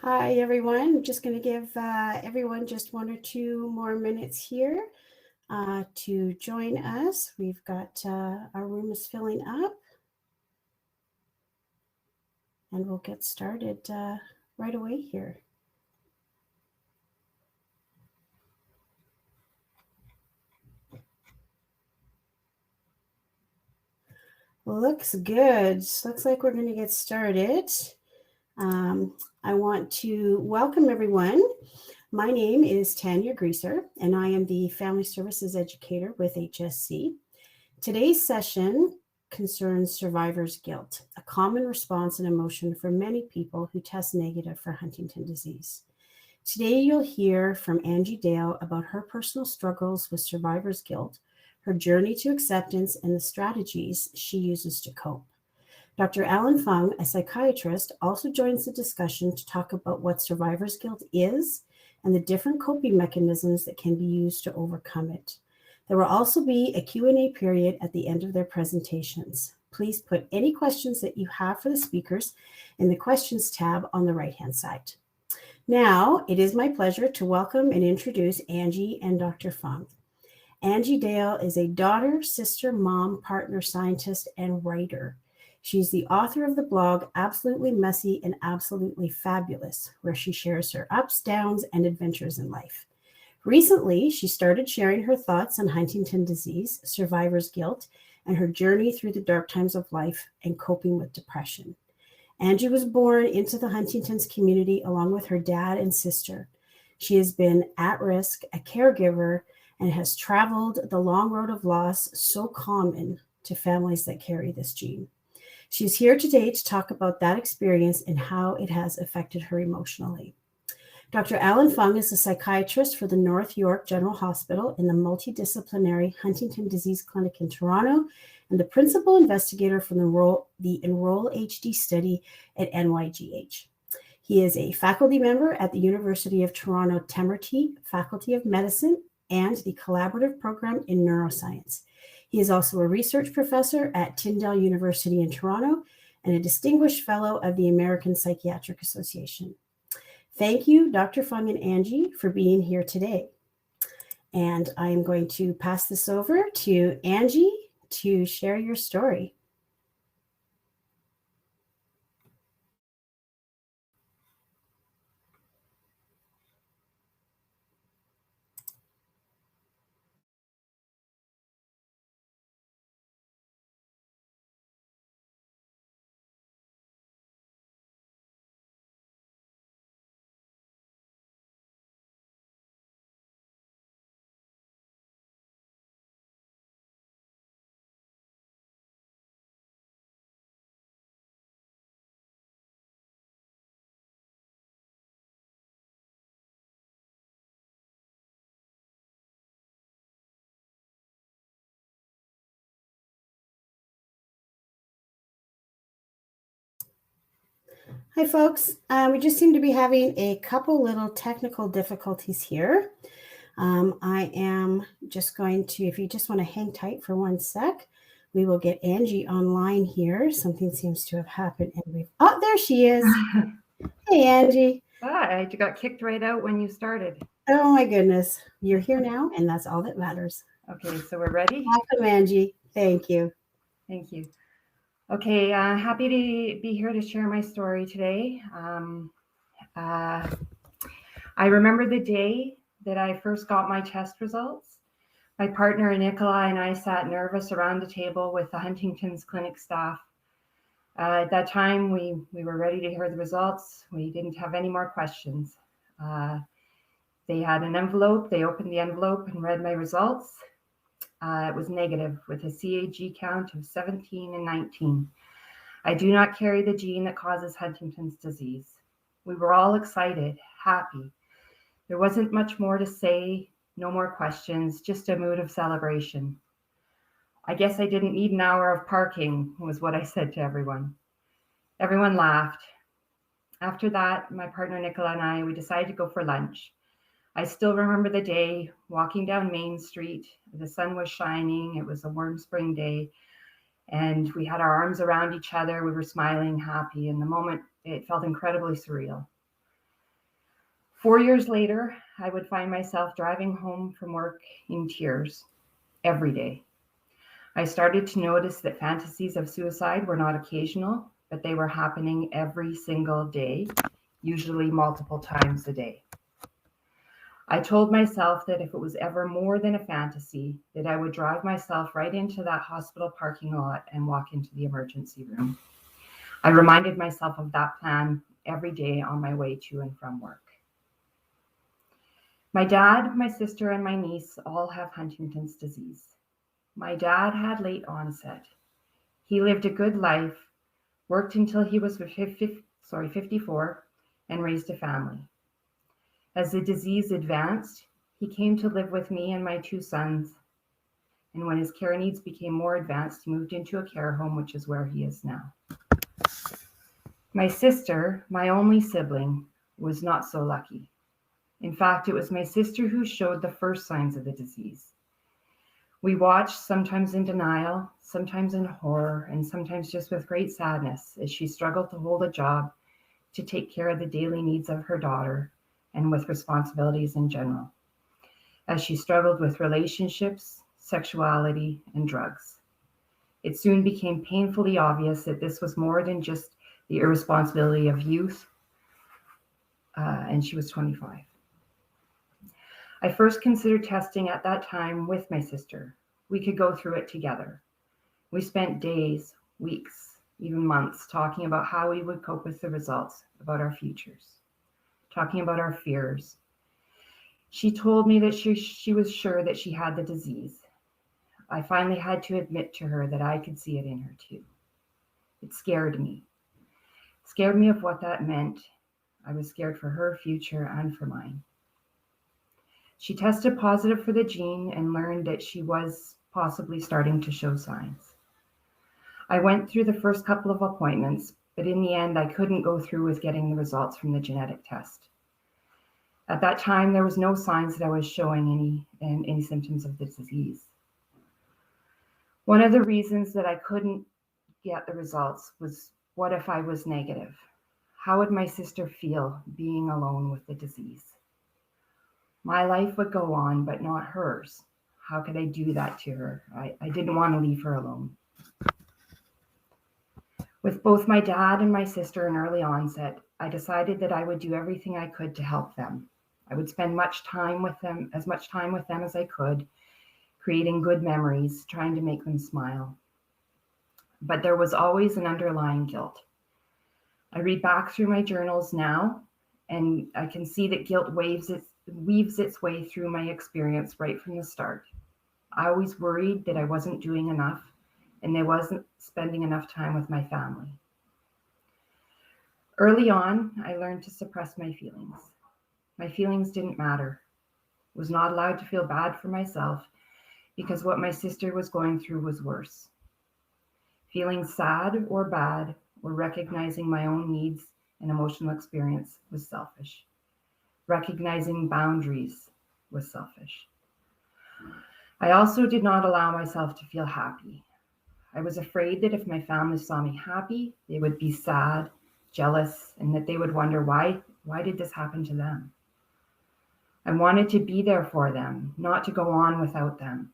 Hi, everyone. I'm just going to give everyone just 1 or 2 more minutes here to join us. We've got our room is filling up, and we'll get started right away here. Looks good. Looks like we're going to get started. I want to welcome everyone. My name is Tanya Greaser, and I am the Family Services Educator with HSC. Today's session concerns survivor's guilt, a common response and emotion for many people who test negative for Huntington disease. Today, you'll hear from Angie Dale about her personal struggles with survivor's guilt, her journey to acceptance, and the strategies she uses to cope. Dr. Alan Fung, a psychiatrist, also joins the discussion to talk about what survivor's guilt is and the different coping mechanisms that can be used to overcome it. There will also be a Q&A period at the end of their presentations. Please put any questions that you have for the speakers in the questions tab on the right-hand side. Now, it is my pleasure to welcome and introduce Angie and Dr. Fung. Angie Dale is a daughter, sister, mom, partner, scientist, and writer. She's the author of the blog Absolutely Messy and Absolutely Fabulous, where she shares her ups, downs, and adventures in life. Recently, she started sharing her thoughts on Huntington disease, survivor's guilt, and her journey through the dark times of life and coping with depression. Angie was born into the Huntington's community along with her dad and sister. She has been at risk, a caregiver, and has traveled the long road of loss so common to families that carry this gene. She's here today to talk about that experience and how it has affected her emotionally. Dr. Alan Fung is a psychiatrist for the North York General Hospital in the multidisciplinary Huntington Disease Clinic in Toronto and the principal investigator for the Enroll HD study at NYGH. He is a faculty member at the University of Toronto Temerty Faculty of Medicine and the Collaborative Program in Neuroscience. He is also a research professor at Tyndale University in Toronto and a distinguished fellow of the American Psychiatric Association. Thank you, Dr. Fung and Angie, for being here today. And I'm going to pass this over to Angie to share your story. Hi, folks. We just seem to be having a couple little technical difficulties here. I am just going to, if you just want to hang tight for 1 sec, we will get Angie online here. Something seems to have happened. And oh, there she is. Hey, Angie. I got kicked right out when you started. Oh, my goodness. You're here now, and that's all that matters. Okay, so we're ready? Welcome, Angie. Thank you. Thank you. Okay, happy to be here to share my story today. I remember the day that I first got my test results. My partner Nicola and I sat nervous around the table with the Huntington's clinic staff. At that time, we were ready to hear the results. We didn't have any more questions. They had an envelope. They opened the envelope and read my results. It was negative with a CAG count of 17 and 19. I do not carry the gene that causes Huntington's disease. We were all excited, happy. There wasn't much more to say, no more questions, just a mood of celebration. I guess I didn't need an hour of parking, was what I said to everyone. Everyone laughed. After that, my partner Nicola and I, we decided to go for lunch. I still remember the day, walking down Main Street. The sun was shining. It was a warm spring day. And we had our arms around each other. We were smiling, happy. In the moment, it felt incredibly surreal. 4 years later, I would find myself driving home from work in tears every day. I started to notice that fantasies of suicide were not occasional, but they were happening every single day, usually multiple times a day. I told myself that if it was ever more than a fantasy, that I would drive myself right into that hospital parking lot and walk into the emergency room. I reminded myself of that plan every day on my way to and from work. My dad, my sister, and my niece all have Huntington's disease. My dad had late onset. He lived a good life, worked until he was 54, and raised a family. As the disease advanced, he came to live with me and my 2 sons. And when his care needs became more advanced, he moved into a care home, which is where he is now. My sister, my only sibling, was not so lucky. In fact, it was my sister who showed the first signs of the disease. We watched, sometimes in denial, sometimes in horror, and sometimes just with great sadness, as she struggled to hold a job, to take care of the daily needs of her daughter, and with responsibilities in general, as she struggled with relationships, sexuality, and drugs. It soon became painfully obvious that this was more than just the irresponsibility of youth, and she was 25. I first considered testing at that time with my sister. We could go through it together. We spent days, weeks, even months talking about how we would cope with the results, about our futures, talking about our fears. She told me that she was sure that she had the disease. I finally had to admit to her that I could see it in her too. It scared me. It scared me of what that meant. I was scared for her future and for mine. She tested positive for the gene and learned that she was possibly starting to show signs. I went through the first couple of appointments, but in the end, I couldn't go through with getting the results from the genetic test. At that time, there was no signs that I was showing any symptoms of the disease. One of the reasons that I couldn't get the results was, what if I was negative? How would my sister feel being alone with the disease? My life would go on, but not hers. How could I do that to her? I didn't want to leave her alone. With both my dad and my sister in early onset, I decided that I would do everything I could to help them. I would spend as much time with them as I could, creating good memories, trying to make them smile. But there was always an underlying guilt. I read back through my journals now, and I can see that guilt weaves its way through my experience right from the start. I always worried that I wasn't doing enough and I wasn't spending enough time with my family. Early on, I learned to suppress my feelings. My feelings didn't matter. I was not allowed to feel bad for myself because what my sister was going through was worse. Feeling sad or bad or recognizing my own needs and emotional experience was selfish. Recognizing boundaries was selfish. I also did not allow myself to feel happy. I was afraid that if my family saw me happy, they would be sad, jealous, and that they would wonder why did this happen to them? I wanted to be there for them, not to go on without them.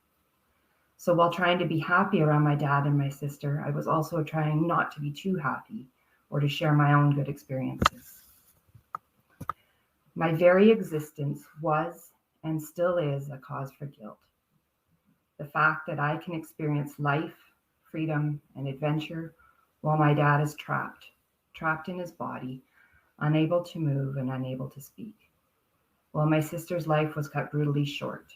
So while trying to be happy around my dad and my sister, I was also trying not to be too happy or to share my own good experiences. My very existence was and still is a cause for guilt. The fact that I can experience life, freedom, and adventure while my dad is trapped in his body, unable to move and unable to speak. While my sister's life was cut brutally short,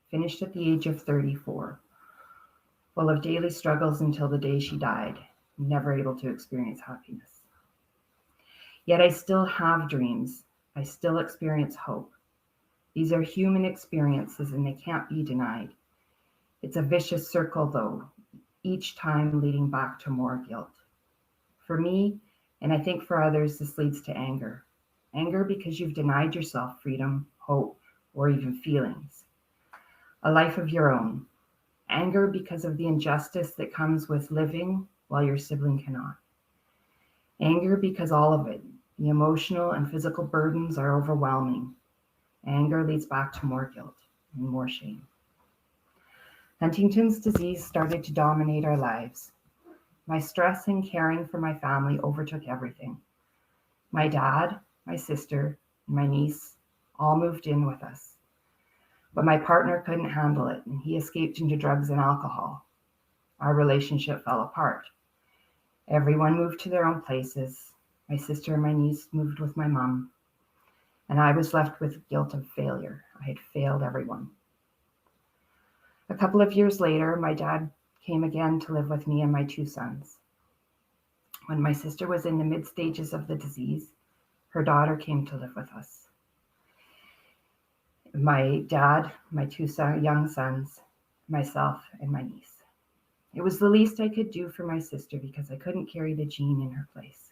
finished at the age of 34, full of daily struggles until the day she died, never able to experience happiness. Yet I still have dreams. I still experience hope. These are human experiences and they can't be denied. It's a vicious circle though, each time leading back to more guilt. For me, and I think for others, this leads to anger. Anger because you've denied yourself freedom, hope, or even feelings. A life of your own. Anger because of the injustice that comes with living while your sibling cannot. Anger because all of it The emotional and physical burdens are overwhelming. Anger leads back to more guilt and more shame. Huntington's disease started to dominate our lives. My stress and caring for my family overtook everything. My dad, my sister, and my niece all moved in with us. But my partner couldn't handle it, and he escaped into drugs and alcohol. Our relationship fell apart. Everyone moved to their own places. My sister and my niece moved with my mom, and I was left with the guilt of failure. I had failed everyone. A couple of years later, my dad came again to live with me and my two sons. When my sister was in the mid stages of the disease, her daughter came to live with us. My dad, my two young sons, myself, and my niece. It was the least I could do for my sister because I couldn't carry the gene in her place.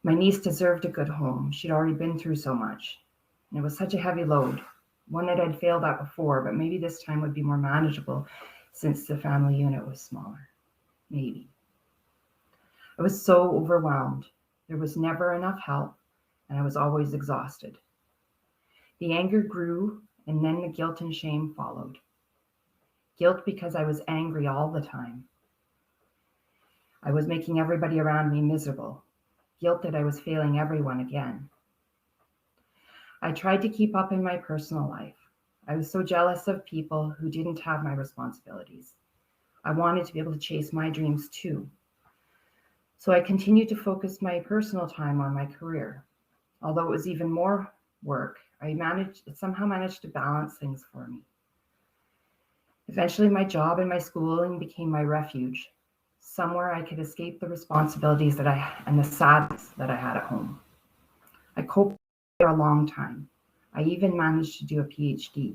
My niece deserved a good home. She'd already been through so much. And it was such a heavy load, one that I'd failed at before, but maybe this time would be more manageable since the family unit was smaller. Maybe. I was so overwhelmed. There was never enough help, and I was always exhausted. The anger grew, and then the guilt and shame followed. Guilt because I was angry all the time. I was making everybody around me miserable. Guilt that I was failing everyone again. I tried to keep up in my personal life. I was so jealous of people who didn't have my responsibilities. I wanted to be able to chase my dreams too. So I continued to focus my personal time on my career. Although it was even more work, I somehow managed to balance things for me. Eventually, my job and my schooling became my refuge, somewhere I could escape the responsibilities and the sadness that I had at home. I coped for a long time. I even managed to do a PhD.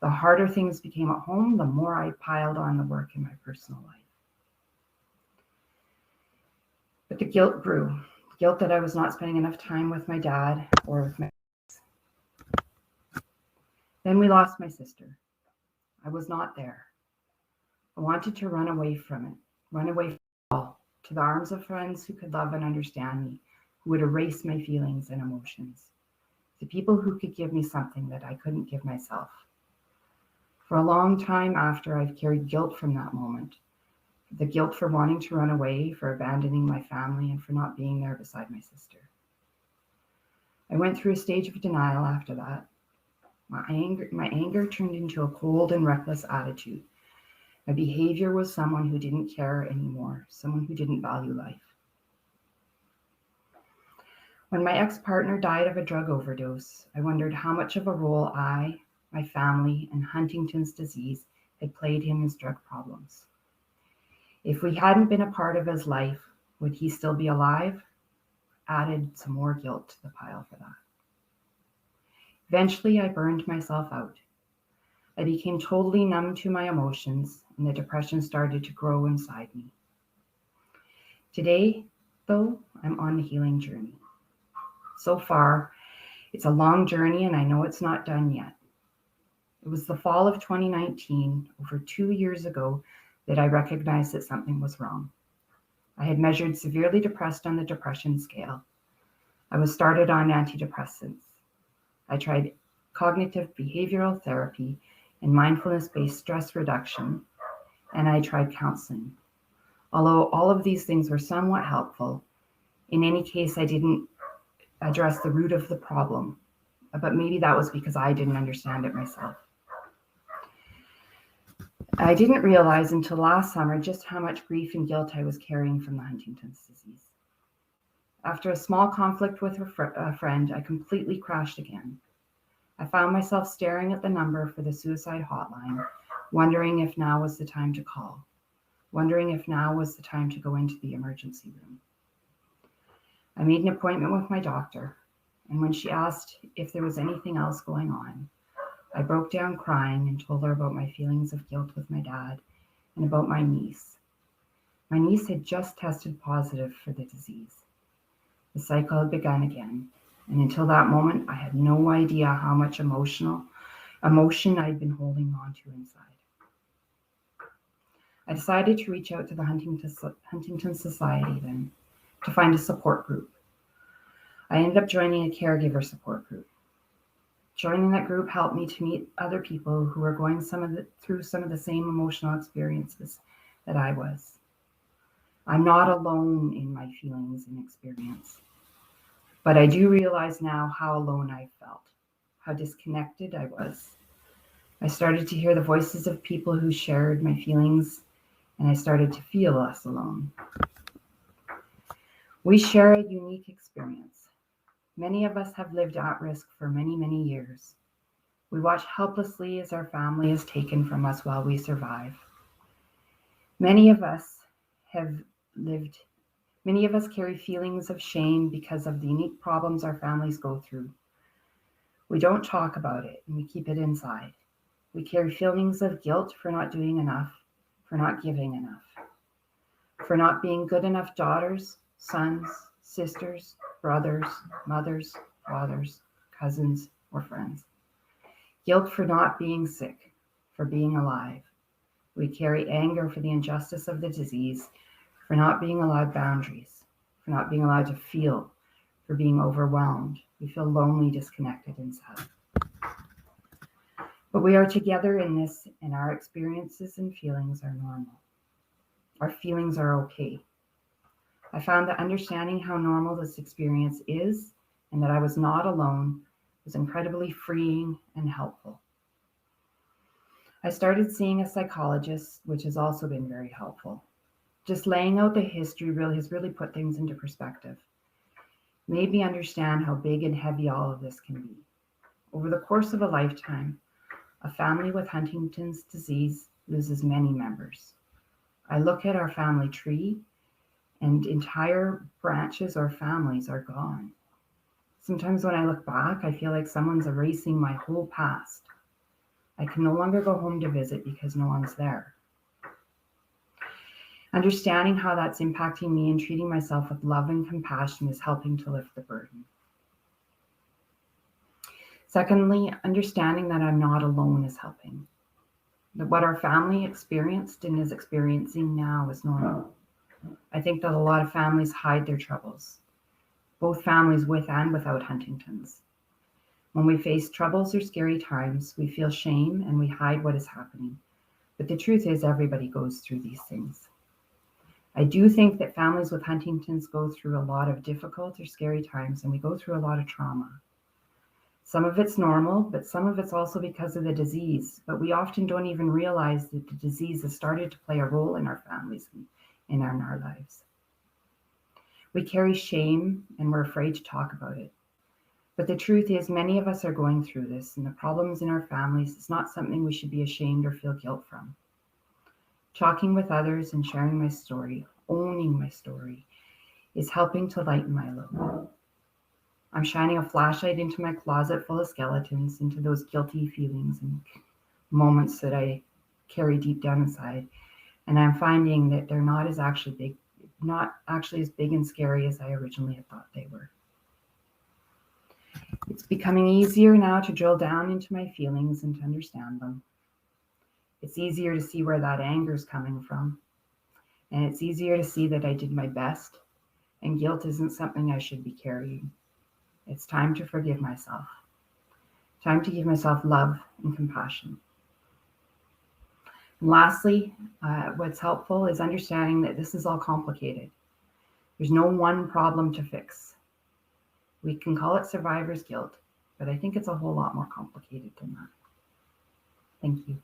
The harder things became at home, the more I piled on the work in my personal life. But the guilt grew. Guilt that I was not spending enough time with my dad or with my kids. Then we lost my sister. I was not there. I wanted to run away from it, run away from it all, to the arms of friends who could love and understand me, who would erase my feelings and emotions, the people who could give me something that I couldn't give myself. For a long time after, I've carried guilt from that moment. The guilt for wanting to run away, for abandoning my family, and for not being there beside my sister. I went through a stage of denial after that. My anger turned into a cold and reckless attitude. My behavior was someone who didn't care anymore, someone who didn't value life. When my ex-partner died of a drug overdose, I wondered how much of a role I, my family, and Huntington's disease had played in his drug problems. If we hadn't been a part of his life, would he still be alive? Added some more guilt to the pile for that. Eventually, I burned myself out. I became totally numb to my emotions, and the depression started to grow inside me. Today, though, I'm on the healing journey. So far, it's a long journey, and I know it's not done yet. It was the fall of 2019, over 2 years ago, that I recognized that something was wrong. I had measured severely depressed on the depression scale. I was started on antidepressants. I tried cognitive behavioral therapy and mindfulness-based stress reduction, and I tried counseling. Although all of these things were somewhat helpful, in any case, I didn't address the root of the problem, but maybe that was because I didn't understand it myself. I didn't realize until last summer just how much grief and guilt I was carrying from the Huntington's disease. After a small conflict with a friend, I completely crashed again. I found myself staring at the number for the suicide hotline, wondering if now was the time to call, wondering if now was the time to go into the emergency room. I made an appointment with my doctor, and when she asked if there was anything else going on, I broke down crying and told her about my feelings of guilt with my dad and about my niece. My niece had just tested positive for the disease. The cycle had begun again, and until that moment, I had no idea how much emotion I'd been holding on to inside. I decided to reach out to the Huntington Society then, to find a support group. I ended up joining a caregiver support group. Joining that group helped me to meet other people who were going through some of the same emotional experiences that I was. I'm not alone in my feelings and experience, but I do realize now how alone I felt, how disconnected I was. I started to hear the voices of people who shared my feelings, and I started to feel less alone. We share a unique experience. Many of us have lived at risk for many, many years. We watch helplessly as our family is taken from us while we survive. Many of us carry feelings of shame because of the unique problems our families go through. We don't talk about it and we keep it inside. We carry feelings of guilt for not doing enough, for not giving enough, for not being good enough daughters, sons, sisters, brothers, mothers, fathers, cousins, or friends. Guilt for not being sick, for being alive. We carry anger for the injustice of the disease, for not being allowed boundaries, for not being allowed to feel, for being overwhelmed. We feel lonely, disconnected, and sad. But we are together in this, and our experiences and feelings are normal. Our feelings are okay. I found that understanding how normal this experience is and that I was not alone was incredibly freeing and helpful. I started seeing a psychologist, which has also been very helpful. Just laying out the history has really put things into perspective, made me understand how big and heavy all of this can be. Over the course of a lifetime, a family with Huntington's disease loses many members. I look at our family tree and entire branches or families are gone. Sometimes when I look back, I feel like someone's erasing my whole past. I can no longer go home to visit because no one's there. Understanding how that's impacting me and treating myself with love and compassion is helping to lift the burden. Secondly, understanding that I'm not alone is helping. That what our family experienced and is experiencing now is normal. I think that a lot of families hide their troubles, both families with and without Huntington's. When we face troubles or scary times, we feel shame and we hide what is happening. But the truth is, everybody goes through these things. I do think that families with Huntington's go through a lot of difficult or scary times, and we go through a lot of trauma. Some of it's normal, but some of it's also because of the disease. But we often don't even realize that the disease has started to play a role in our families and in our lives. We carry shame and we're afraid to talk about it. But the truth is, many of us are going through this, and the problems in our families is not something we should be ashamed or feel guilt from. Talking with others and sharing my story, owning my story, is helping to lighten my load. I'm shining a flashlight into my closet full of skeletons, into those guilty feelings and moments that I carry deep down inside. And I'm finding that they're not actually as big and scary as I originally had thought they were. It's becoming easier now to drill down into my feelings and to understand them. It's easier to see where that anger is coming from. And it's easier to see that I did my best, and guilt isn't something I should be carrying. It's time to forgive myself. Time to give myself love and compassion. And lastly, what's helpful is understanding that this is all complicated. There's no one problem to fix. We can call it survivor's guilt, but I think it's a whole lot more complicated than that. Thank you.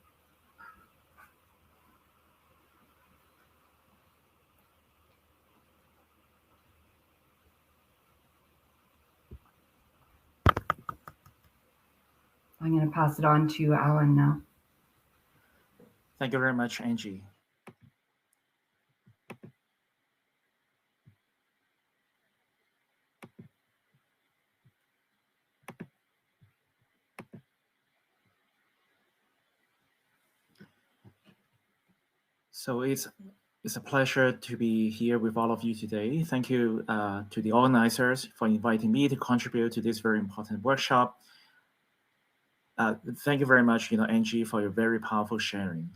I'm going to pass it on to Alan now. Thank you very much, Angie. So it's a pleasure to be here with all of you today. Thank you to the organizers for inviting me to contribute to this very important workshop. Thank you very much, Angie, for your very powerful sharing.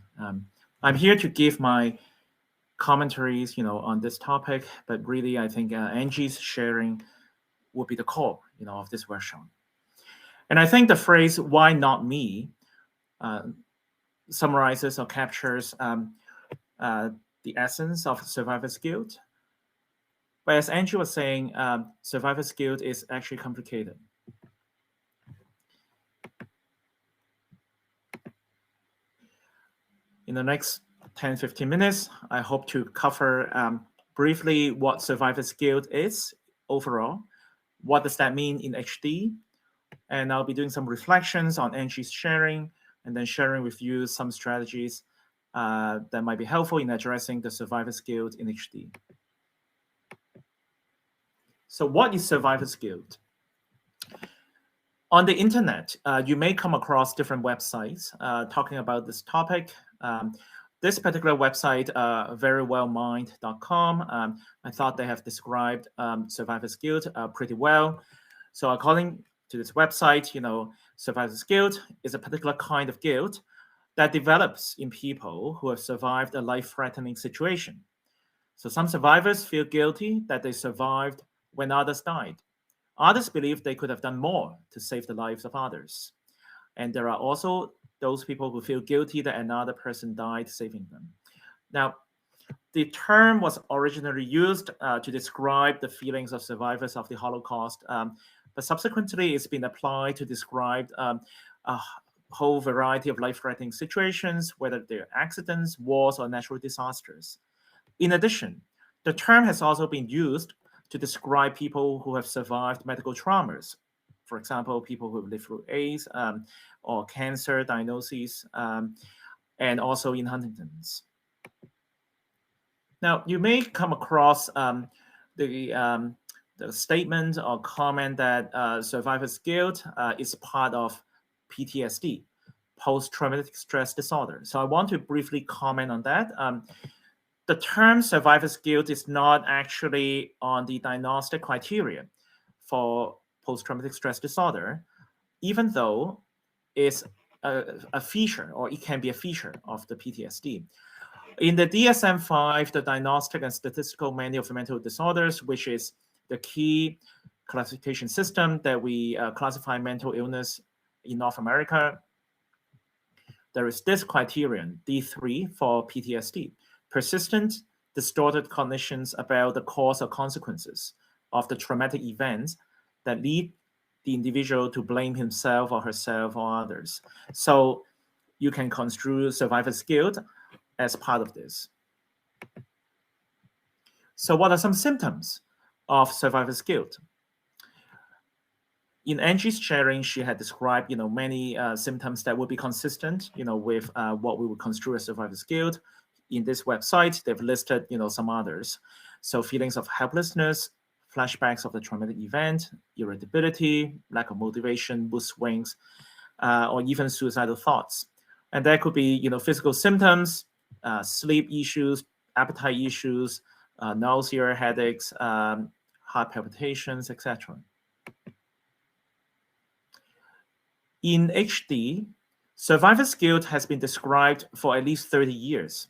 I'm here to give my commentaries, on this topic, but really I think Angie's sharing will be the core, of this workshop. And I think the phrase "Why not me" summarizes or captures the essence of survivor's guilt. But as Angie was saying, survivor's guilt is actually complicated. In the next 10, 15 minutes, I hope to cover briefly what survivor's guilt is overall. What does that mean in HD? And I'll be doing some reflections on Angie's sharing, and then sharing with you some strategies that might be helpful in addressing the survivor's guilt in HD. So what is survivor's guilt? On the internet, you may come across different websites talking about this topic. This particular website, verywellmind.com, I thought they have described survivor's guilt pretty well. So according to this website, survivor's guilt is a particular kind of guilt that develops in people who have survived a life-threatening situation. So some survivors feel guilty that they survived when others died. Others believe they could have done more to save the lives of others. And there are also those people who feel guilty that another person died saving them. Now, the term was originally used to describe the feelings of survivors of the Holocaust, but subsequently it's been applied to describe a whole variety of life-threatening situations, whether they're accidents, wars, or natural disasters. In addition, the term has also been used to describe people who have survived medical traumas. For example, people who have lived through AIDS or cancer diagnoses, and also in Huntington's. Now, you may come across the statement or comment that survivor's guilt is part of PTSD, post-traumatic stress disorder. So I want to briefly comment on that. The term survivor's guilt is not actually on the diagnostic criteria for post-traumatic stress disorder, even though it's a feature, or it can be a feature of the PTSD. In the DSM-5, the Diagnostic and Statistical Manual for Mental Disorders, which is the key classification system that we classify mental illness in North America, there is this criterion, D3, for PTSD. Persistent, distorted cognitions about the cause or consequences of the traumatic events that lead the individual to blame himself or herself or others. So you can construe survivor's guilt as part of this. So what are some symptoms of survivor's guilt? In Angie's sharing, she had described, many symptoms that would be consistent, with what we would construe as survivor's guilt. In this website, they've listed, some others. So feelings of helplessness, flashbacks of the traumatic event, irritability, lack of motivation, mood swings, or even suicidal thoughts. And there could be, physical symptoms, sleep issues, appetite issues, nausea, headaches, heart palpitations, etc. In HD, survivor's guilt has been described for at least 30 years.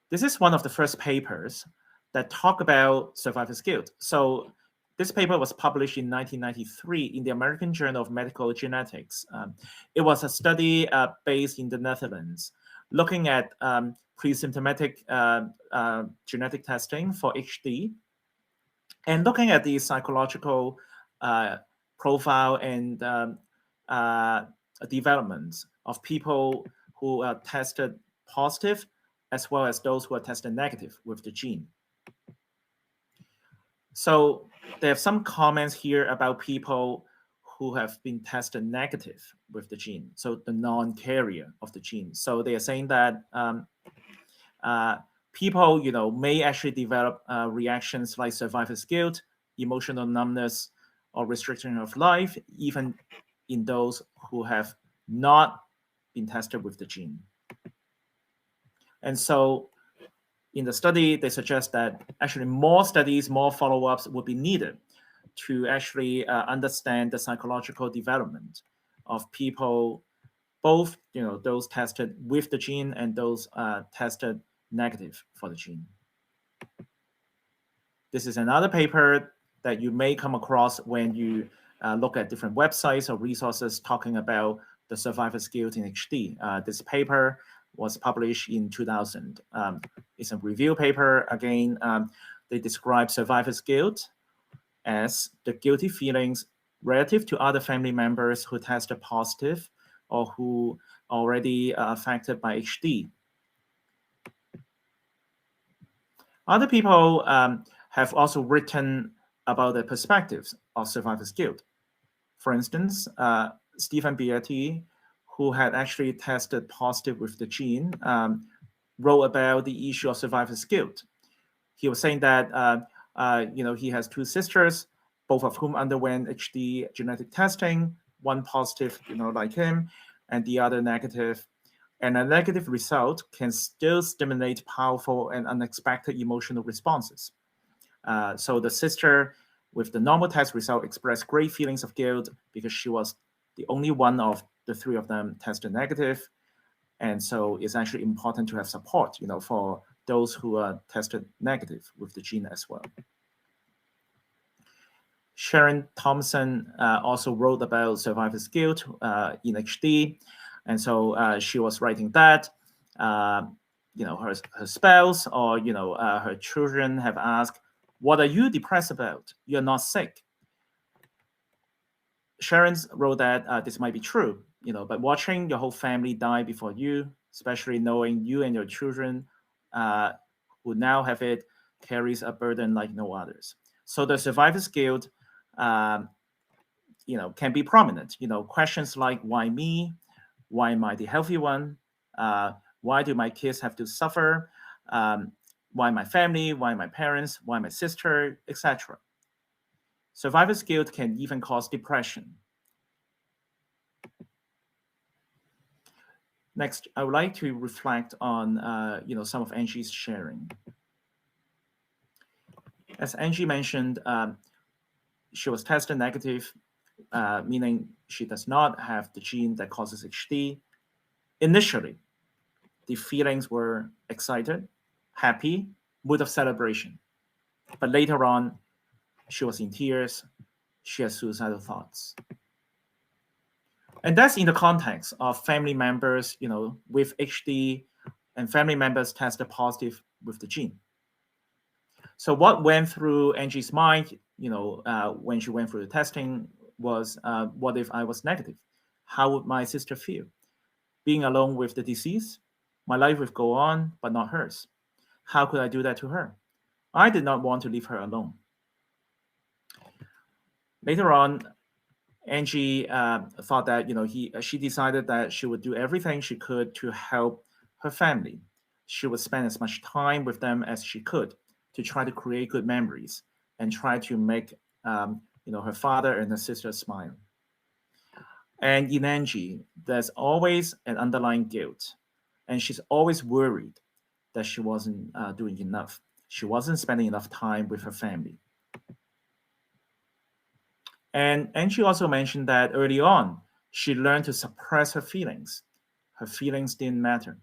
This is one of the first papers that talk about survivor's guilt. So this paper was published in 1993 in the American Journal of Medical Genetics. It was a study based in the Netherlands, looking at pre-symptomatic genetic testing for HD, and looking at the psychological profile and development of people who are tested positive, as well as those who are tested negative with the gene. So they have some comments here about people who have been tested negative with the gene, so the non-carrier of the gene. So they are saying that people, may actually develop reactions like survivor's guilt, emotional numbness, or restriction of life, even in those who have not been tested with the gene. And so in the study, they suggest that actually more studies, more follow-ups would be needed to actually understand the psychological development of people, both those tested with the gene and those tested negative for the gene. This is another paper that you may come across when you look at different websites or resources talking about the survivor's guilt in HD. This paper was published in 2000. It's a review paper. Again, they describe survivor's guilt as the guilty feelings relative to other family members who tested positive or who already affected by HD. Other people have also written about the perspectives of survivor's guilt. For instance, Stephen Beatty, who had actually tested positive with the gene, wrote about the issue of survivor's guilt. He was saying that he has two sisters, both of whom underwent HD genetic testing, one positive, like him, and the other negative. And a negative result can still stimulate powerful and unexpected emotional responses. So the sister with the normal test result expressed great feelings of guilt because she was the only one of the three of them tested negative. And so it's actually important to have support, for those who are tested negative with the gene as well. Sharon Thompson also wrote about survivor's guilt in HD. And so she was writing that, her spouse or, her children have asked, what are you depressed about? You're not sick. Sharon wrote that this might be true, but watching your whole family die before you, especially knowing you and your children who now have it, carries a burden like no others. So the survivor's guilt, can be prominent. Questions like, why me? Why am I the healthy one? Why do my kids have to suffer? Why my family? Why my parents? Why my sister? Etc. Survivor's guilt can even cause depression. Next, I would like to reflect on some of Angie's sharing. As Angie mentioned, she was tested negative, meaning she does not have the gene that causes HD. Initially, the feelings were excited, happy, mood of celebration. But later on, she was in tears. She had suicidal thoughts. And that's in the context of family members, with HD and family members tested positive with the gene. So what went through Angie's mind, when she went through the testing was, what if I was negative? How would my sister feel? Being alone with the disease, my life would go on, but not hers. How could I do that to her? I did not want to leave her alone. Later on, Angie thought that, she decided that she would do everything she could to help her family. She would spend as much time with them as she could to try to create good memories and try to make, her father and her sister smile. And in Angie, there's always an underlying guilt. And she's always worried that she wasn't doing enough. She wasn't spending enough time with her family. And Angie also mentioned that early on, she learned to suppress her feelings. Her feelings didn't matter.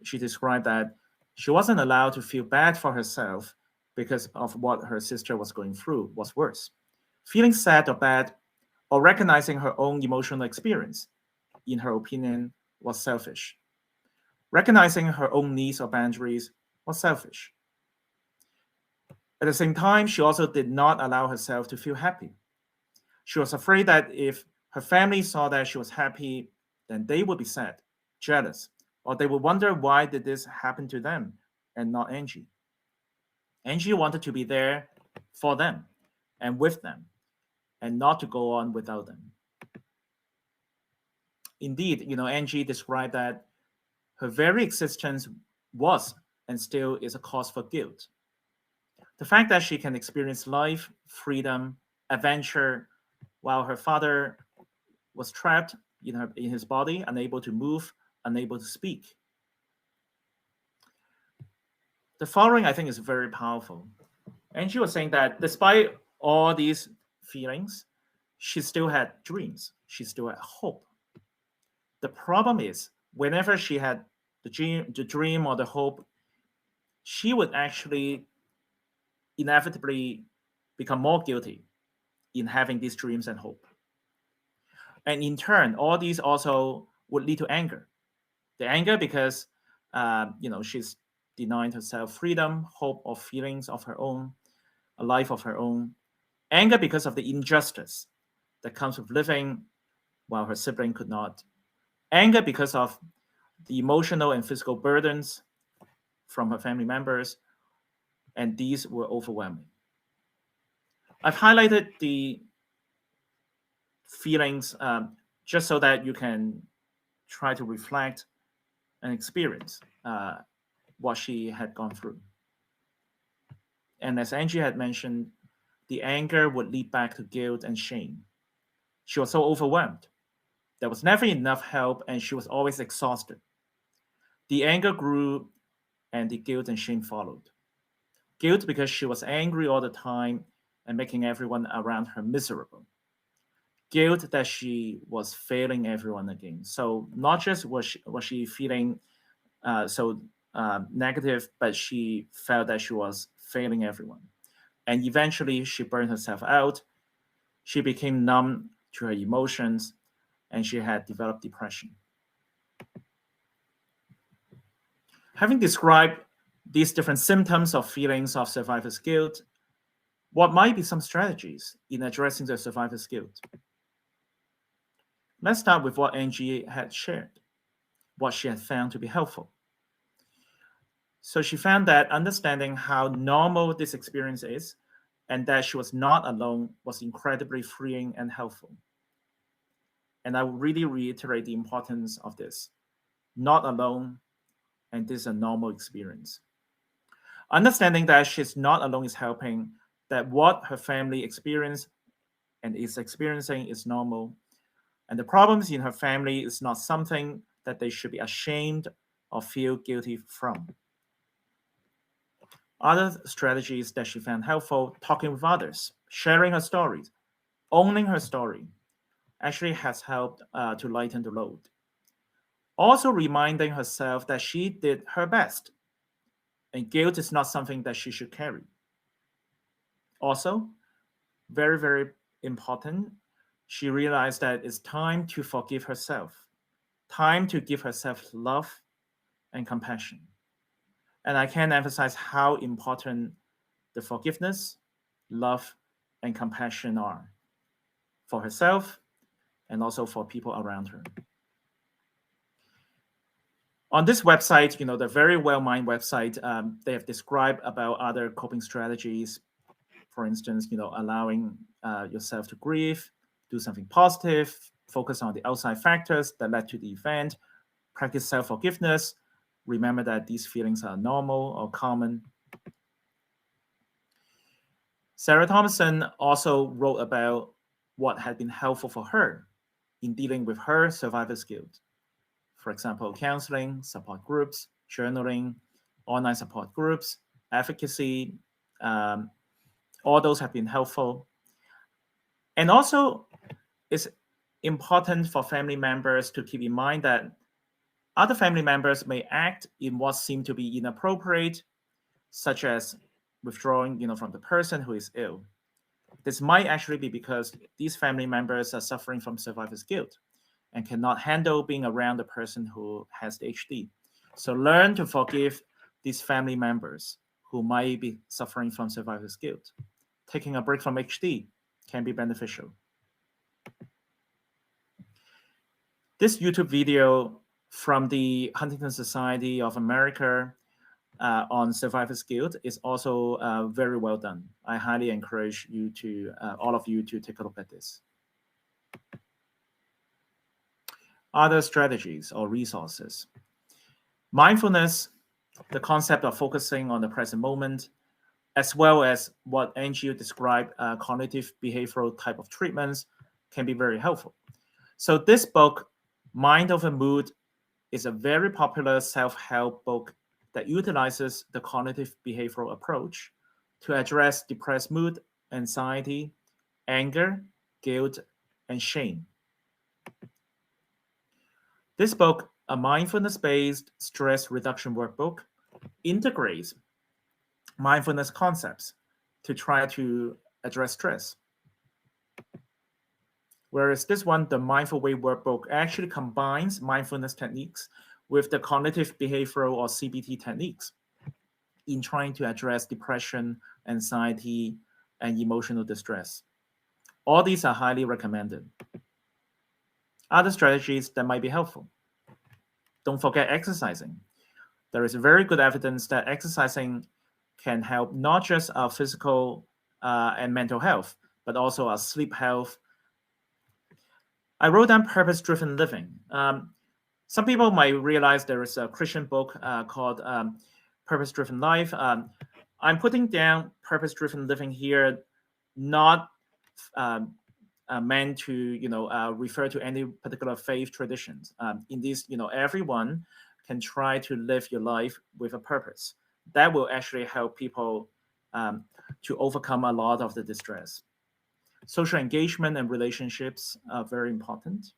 She described that she wasn't allowed to feel bad for herself because of what her sister was going through was worse. Feeling sad or bad or recognizing her own emotional experience, in her opinion, was selfish. Recognizing her own needs or boundaries was selfish. At the same time, she also did not allow herself to feel happy. She was afraid that if her family saw that she was happy, then they would be sad, jealous, or they would wonder why did this happen to them and not Angie. Angie wanted to be there for them and with them and not to go on without them. Indeed, Angie described that her very existence was and still is a cause for guilt. The fact that she can experience life, freedom, adventure, while her father was trapped in his body, unable to move, unable to speak. The following, I think, is very powerful. Angie was saying that despite all these feelings, she still had dreams. She still had hope. The problem is, whenever she had the dream or the hope, she would actually inevitably become more guilty in having these dreams and hope. And in turn, all these also would lead to anger. The anger because she's denied herself freedom, hope, or feelings of her own, a life of her own. Anger because of the injustice that comes with living while her sibling could not. Anger because of the emotional and physical burdens from her family members, and these were overwhelming. I've highlighted the feelings just so that you can try to reflect and experience what she had gone through. And as Angie had mentioned, the anger would lead back to guilt and shame. She was so overwhelmed. There was never enough help, and she was always exhausted. The anger grew, and the guilt and shame followed. Guilt because she was angry all the time and making everyone around her miserable. Guilt that she was failing everyone again. So not just was she feeling so negative, but she felt that she was failing everyone. And eventually she burned herself out. She became numb to her emotions, and she had developed depression. Having described these different symptoms of feelings of survivor's guilt, what might be some strategies in addressing the survivor's guilt? Let's start with what Angie had shared, what she had found to be helpful. So she found that understanding how normal this experience is and that she was not alone was incredibly freeing and helpful. And I would really reiterate the importance of this. Not alone, and this is a normal experience. Understanding that she's not alone is helping, that what her family experienced and is experiencing is normal, and the problems in her family is not something that they should be ashamed or feel guilty from. Other strategies that she found helpful: talking with others, sharing her stories, owning her story, actually has helped to lighten the load. Also reminding herself that she did her best, and guilt is not something that she should carry. Also, very, very important, she realized that it's time to forgive herself, time to give herself love and compassion. And I can't emphasize how important the forgiveness, love, and compassion are for herself and also for people around her. On this website, the Very Well Mind website, they have described about other coping strategies. For instance, allowing yourself to grieve, do something positive, focus on the outside factors that led to the event, practice self-forgiveness, remember that these feelings are normal or common. Sarah Thomason also wrote about what had been helpful for her in dealing with her survivor's guilt. For example, counseling, support groups, journaling, online support groups, advocacy, all those have been helpful. And also, it's important for family members to keep in mind that other family members may act in what seem to be inappropriate, such as withdrawing, from the person who is ill. This might actually be because these family members are suffering from survivor's guilt and cannot handle being around the person who has the HD. So learn to forgive these family members who might be suffering from survivor's guilt. Taking a break from HD can be beneficial. This YouTube video from the Huntington Society of America on survivor's guilt is also very well done. I highly encourage you to, all of you, to take a look at this. Other strategies or resources. Mindfulness, the concept of focusing on the present moment, as well as what Angie described, cognitive behavioral type of treatments can be very helpful. So this book, Mind Over Mood, is a very popular self-help book that utilizes the cognitive behavioral approach to address depressed mood, anxiety, anger, guilt, and shame. This book, a mindfulness-based stress reduction workbook, integrates mindfulness concepts to try to address stress. Whereas this one, the Mindful Way workbook, actually combines mindfulness techniques with the cognitive behavioral or CBT techniques in trying to address depression, anxiety, and emotional distress. All these are highly recommended. Other strategies that might be helpful. Don't forget exercising. There is very good evidence that exercising can help not just our physical and mental health, but also our sleep health. I wrote down purpose-driven living. Some people might realize there is a Christian book called Purpose-Driven Life. I'm putting down purpose-driven living here, not meant to refer to any particular faith traditions. In this, everyone can try to live your life with a purpose. That will actually help people to overcome a lot of the distress. Social engagement and relationships are very important.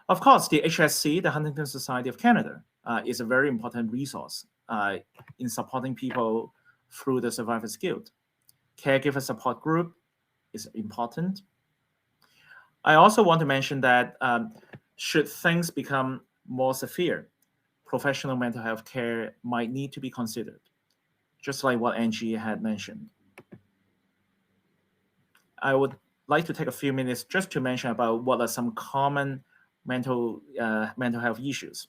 Of course, the HSC, the Huntington Society of Canada, is a very important resource in supporting people through the Survivor's Guild. Caregiver support group is important. I also want to mention that should things become more severe, professional mental health care might need to be considered, just like what Angie had mentioned. I would like to take a few minutes just to mention about what are some common mental health issues: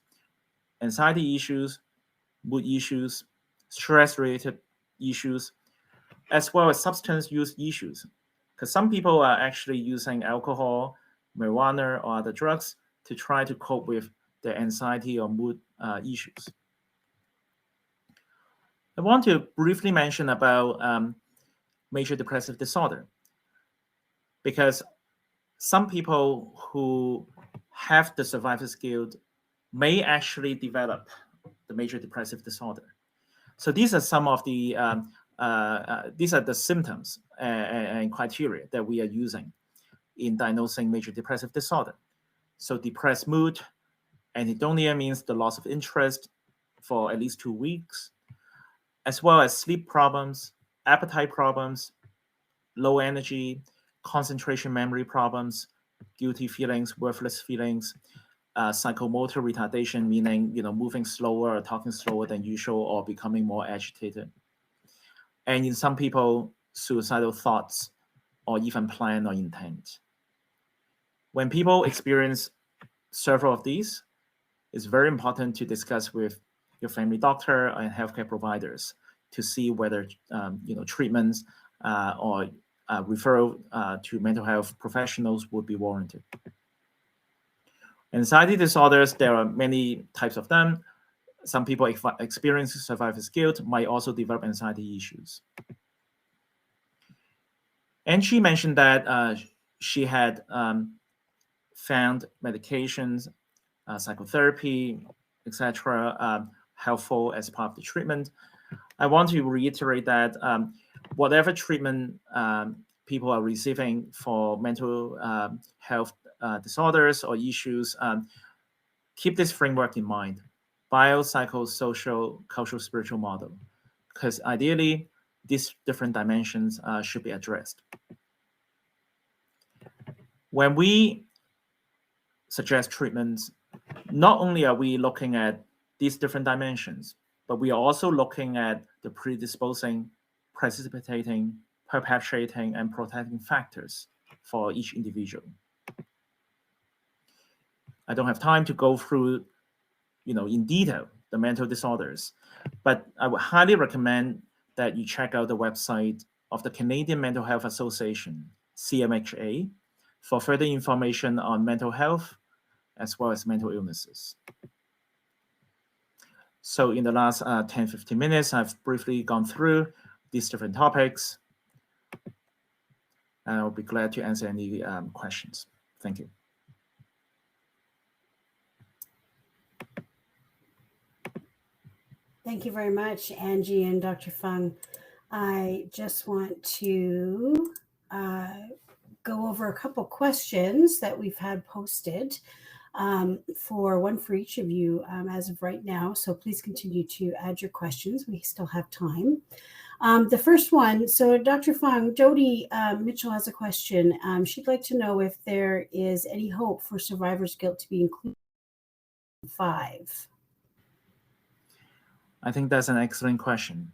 anxiety issues, mood issues, stress-related issues, as well as substance use issues. Because some people are actually using alcohol, marijuana, or other drugs to try to cope with their anxiety or mood issues. I want to briefly mention about major depressive disorder, because some people who have the Survivor's Guild may actually develop the major depressive disorder. So these are some of the these are the symptoms and criteria that we are using in diagnosing major depressive disorder. So depressed mood, anhedonia means the loss of interest for at least 2 weeks, as well as sleep problems, appetite problems, low energy, concentration memory problems, guilty feelings, worthless feelings, psychomotor retardation, meaning moving slower or talking slower than usual or becoming more agitated. And in some people, suicidal thoughts or even plan or intent. When people experience several of these, it's very important to discuss with your family doctor and healthcare providers to see whether treatments or referral to mental health professionals would be warranted. Anxiety disorders, there are many types of them. Some people experiencing survivor's guilt might also develop anxiety issues. And she mentioned that she had found medications, psychotherapy, etc., helpful as part of the treatment. I want to reiterate that whatever treatment people are receiving for mental health disorders or issues, keep this framework in mind: biopsychosocial, cultural, spiritual model, because ideally these different dimensions should be addressed. When we suggest treatments, not only are we looking at these different dimensions, but we are also looking at the predisposing, precipitating, perpetuating, and protecting factors for each individual. I don't have time to go through, in detail the mental disorders, but I would highly recommend that you check out the website of the Canadian Mental Health Association, CMHA, for further information on mental health as well as mental illnesses. So in the last 10-15 minutes, I've briefly gone through these different topics, and I'll be glad to answer any questions. Thank you. Thank you very much, Angie and Dr. Fung. I just want to go over a couple questions that we've had posted, for one for each of you as of right now. So please continue to add your questions. We still have time. The first one, so Dr. Fung, Jody Mitchell has a question. She'd like to know if there is any hope for survivor's guilt to be included in 5. I think that's an excellent question.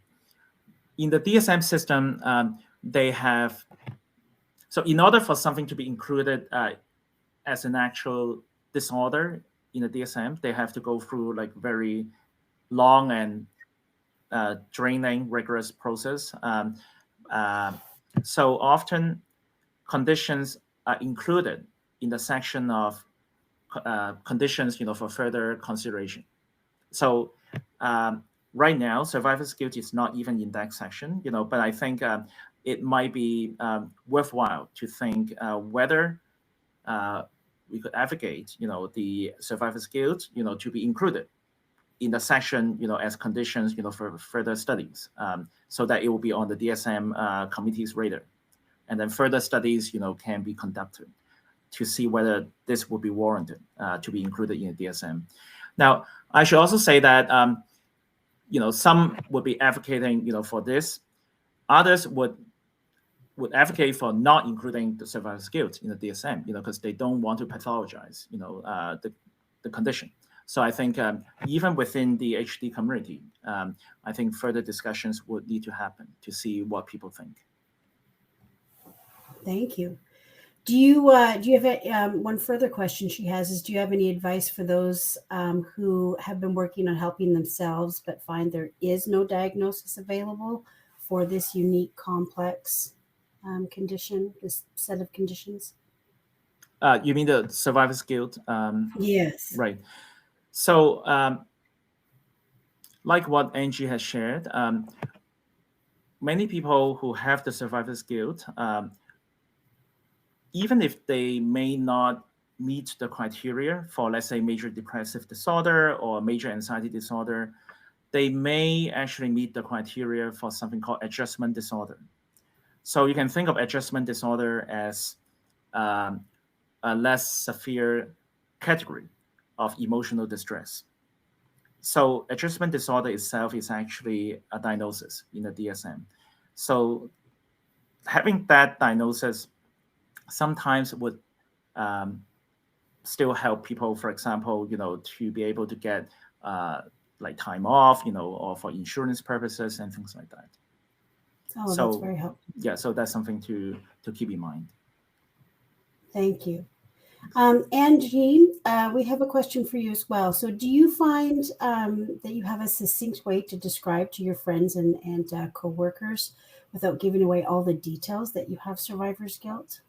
In the DSM system, they have, so in order for something to be included as an actual disorder in the DSM, they have to go through like very long and draining, rigorous process. So often conditions are included in the section of conditions, for further consideration. So right now, survivor's guilt is not even in that section, but I think it might be worthwhile to think whether we could advocate, the survivor's guilt, to be included in the section, as conditions, for further studies, so that it will be on the DSM committee's radar. And then further studies, can be conducted to see whether this would be warranted to be included in the DSM. Now, I should also say that, some would be advocating, for this. Others would advocate for not including the survivor's guilt in the DSM, because they don't want to pathologize, the condition. So I think even within the HD community, I think further discussions would need to happen to see what people think. Thank you. Do you have one further question she has is, do you have any advice for those who have been working on helping themselves but find there is no diagnosis available for this unique, complex condition, this set of conditions? You mean the survivor's guilt? Yes. Right. So like what Angie has shared, many people who have the survivor's guilt, even if they may not meet the criteria for, let's say, major depressive disorder or major anxiety disorder, they may actually meet the criteria for something called adjustment disorder. So you can think of adjustment disorder as a less severe category of emotional distress. So adjustment disorder itself is actually a diagnosis in the DSM. So having that diagnosis sometimes would still help people, for example, to be able to get like time off, or for insurance purposes and things like that. Oh, so, that's very helpful. Yeah, so that's something to keep in mind. Thank you. Angie, we have a question for you as well. So do you find that you have a succinct way to describe to your friends and co-workers without giving away all the details that you have survivor's guilt?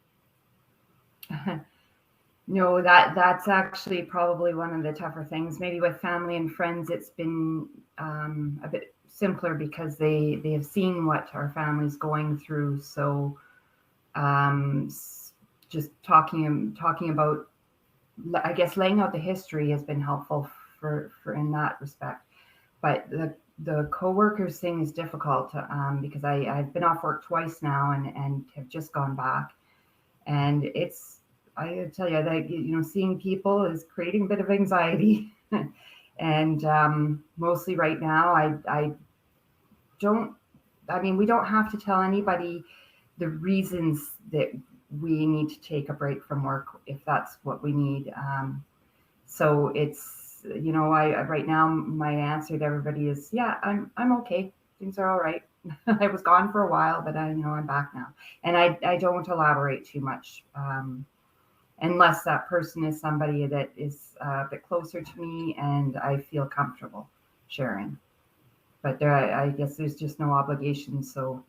No, that's actually probably one of the tougher things. Maybe with family and friends, it's been a bit simpler because they have seen what our family's going through. So just talking about, I guess, laying out the history has been helpful for in that respect. But the co-workers thing is difficult because I've been off work twice now and have just gone back, and I tell you that seeing people is creating a bit of anxiety, and mostly right now we don't have to tell anybody the reasons that we need to take a break from work if that's what we need. So it's, right now my answer to everybody is, yeah, I'm okay. Things are all right. I was gone for a while, but I'm back now. And I don't elaborate too much unless that person is somebody that is a bit closer to me and I feel comfortable sharing. But I guess there's just no obligation. So,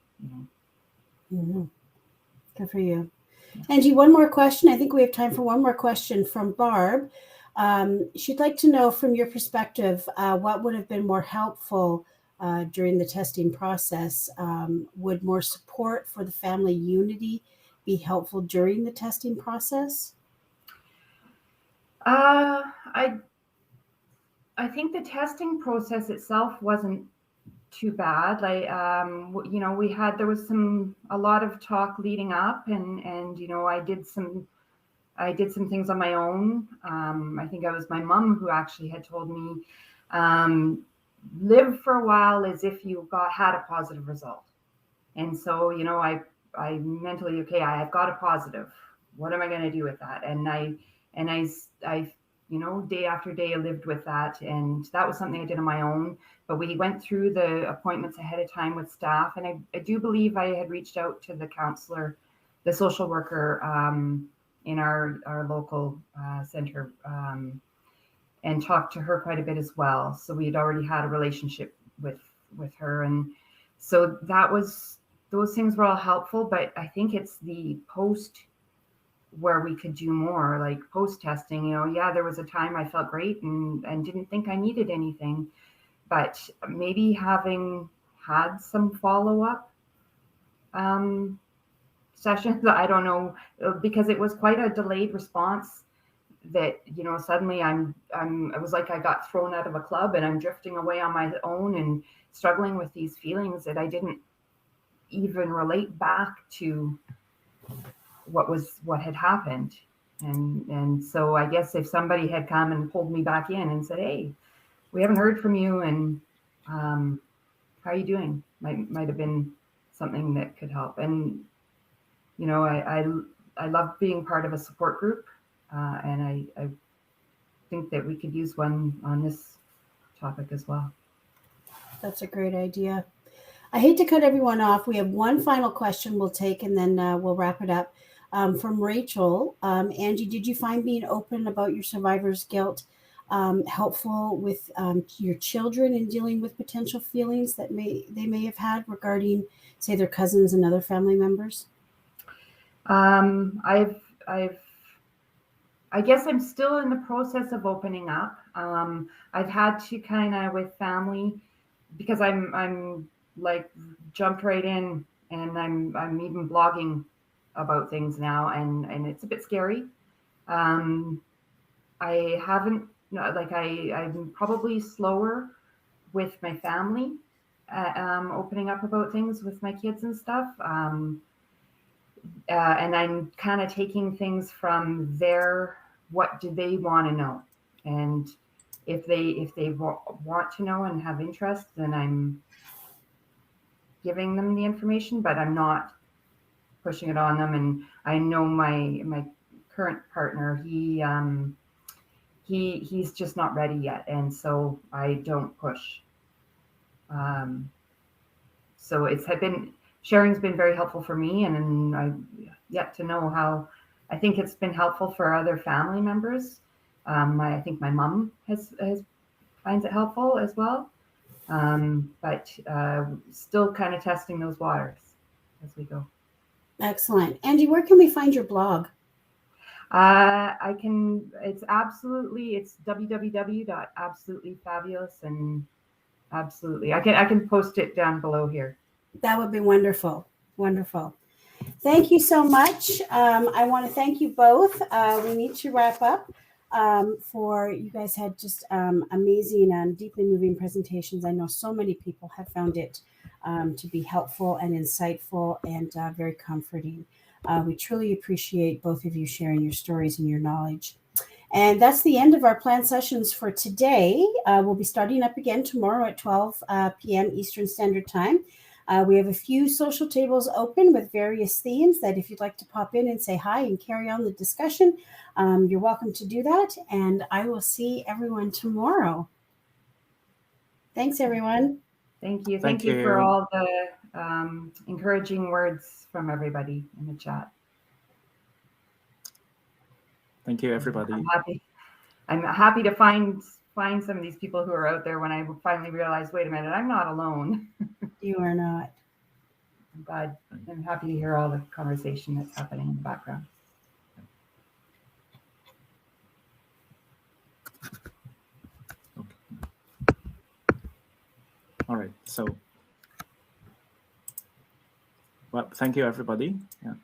Mm-hmm. Good for you. Angie, one more question. I think we have time for one more question from Barb. She'd like to know from your perspective, what would have been more helpful during the testing process? Would more support for the family unity be helpful during the testing process? I think the testing process itself wasn't too bad. There was a lot of talk leading up, and I did some things on my own. I think it was my mom who actually had told me, live for a while as if you had a positive result. And so, you know, I mentally, okay, I've got a positive. What am I going to do with that? And I, you know, day after day, I lived with that. And that was something I did on my own. But we went through the appointments ahead of time with staff. And I do believe I had reached out to the counselor, the social worker in our local center and talked to her quite a bit as well. So we had already had a relationship with her. And so those things were all helpful. But I think it's the post where we could do more, like post testing. You know, yeah, there was a time I felt great and didn't think I needed anything, but maybe having had some follow-up sessions, I don't know, because it was quite a delayed response that, you know, suddenly it was like I got thrown out of a club and I'm drifting away on my own and struggling with these feelings that I didn't even relate back to what had happened. And so I guess if somebody had come and pulled me back in and said, hey, we haven't heard from you, and how are you doing, might have been something that could help. And you know, I love being part of a support group, and I think that we could use one on this topic as well. That's a great idea. I hate to cut everyone off. We have one final question we'll take, and then we'll wrap it up. From Rachel, Angie, did you find being open about your survivor's guilt helpful with your children in dealing with potential feelings that they may have had regarding, say, their cousins and other family members? I guess I'm still in the process of opening up. I've had to kind of with family, because I'm like jumped right in, and I'm even blogging about things now, and it's a bit scary. I haven't, like I'm probably slower with my family, opening up about things with my kids and stuff. And I'm kind of taking things from what do they want to know? And if they want to know and have interest, then I'm giving them the information, but I'm not pushing it on them. And I know my current partner, he's just not ready yet, and so I don't push. So sharing's been very helpful for me, and I've yet to know how. I think it's been helpful for other family members. I think my mom finds it helpful as well. But still kind of testing those waters as we go. Excellent. Angie, where can we find your blog? It's www.absolutelyfabulous, and absolutely, I can post it down below here. That would be wonderful. Wonderful. Thank you so much. I want to thank you both. We need to wrap up. For you guys had just amazing and deeply moving presentations. I know so many people have found it to be helpful and insightful and very comforting. We truly appreciate both of you sharing your stories and your knowledge. And that's the end of our planned sessions for today. We'll be starting up again tomorrow at 12 p.m. Eastern Standard Time. We have a few social tables open with various themes that if you'd like to pop in and say hi and carry on the discussion, you're welcome to do that. And I will see everyone tomorrow. Thanks, everyone. Thank you. Thank you for all the encouraging words from everybody in the chat. Thank you, everybody. I'm happy to find some of these people who are out there when I finally realized, wait a minute, I'm not alone. You are not. I'm glad. I'm happy to hear all the conversation that's happening in the background. Okay. All right. So, well, thank you, everybody. Yeah.